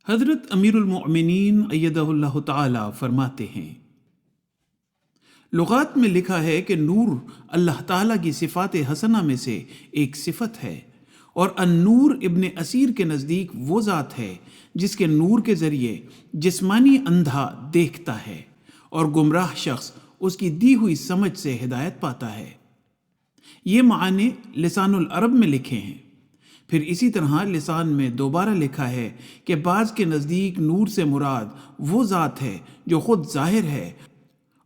حضرت امیر المؤمنین ایدہ اللہ تعالی فرماتے ہیں، لغات میں لکھا ہے کہ نور اللہ تعالیٰ کی صفات حسنہ میں سے ایک صفت ہے، اور النور ابن اسیر کے نزدیک وہ ذات ہے جس کے نور کے ذریعے جسمانی اندھا دیکھتا ہے اور گمراہ شخص اس کی دی ہوئی سمجھ سے ہدایت پاتا ہے۔ یہ معنی لسان العرب میں لکھے ہیں۔ پھر اسی طرح لسان میں دوبارہ لکھا ہے کہ بعض کے نزدیک نور سے مراد وہ ذات ہے جو خود ظاہر ہے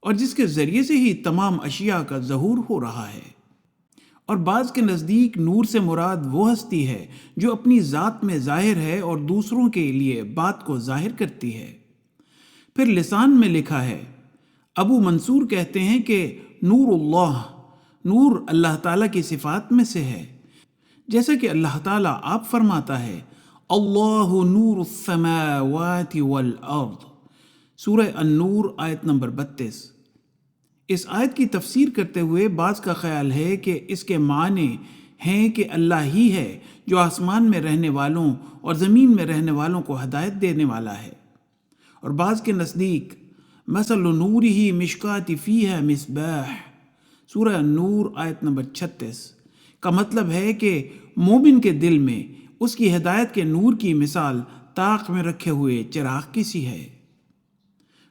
اور جس کے ذریعے سے ہی تمام اشیاء کا ظہور ہو رہا ہے، اور بعض کے نزدیک نور سے مراد وہ ہستی ہے جو اپنی ذات میں ظاہر ہے اور دوسروں کے لیے بات کو ظاہر کرتی ہے۔ پھر لسان میں لکھا ہے، ابو منصور کہتے ہیں کہ نور اللہ، نور اللہ تعالیٰ کی صفات میں سے ہے، جیسا کہ اللہ تعالیٰ آپ فرماتا ہے اللہ نور السماوات والارض، سورہ النور آیت نمبر 32۔ اس آیت کی تفسیر کرتے ہوئے بعض کا خیال ہے کہ اس کے معنی ہیں کہ اللہ ہی ہے جو آسمان میں رہنے والوں اور زمین میں رہنے والوں کو ہدایت دینے والا ہے، اور بعض کے نزدیک مثل نورہ مشکاۃ فیہا مصباح، سورہ النور آیت نمبر 36 کا مطلب ہے کہ مومن کے دل میں اس کی ہدایت کے نور کی مثال طاق میں رکھے ہوئے چراغ کی سی ہے۔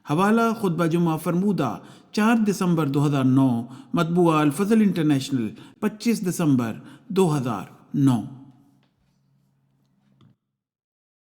حوالہ خطبہ جمعہ فرمودہ 4 دسمبر 2009، مطبوعہ الفضل انٹرنیشنل 25 دسمبر 2009۔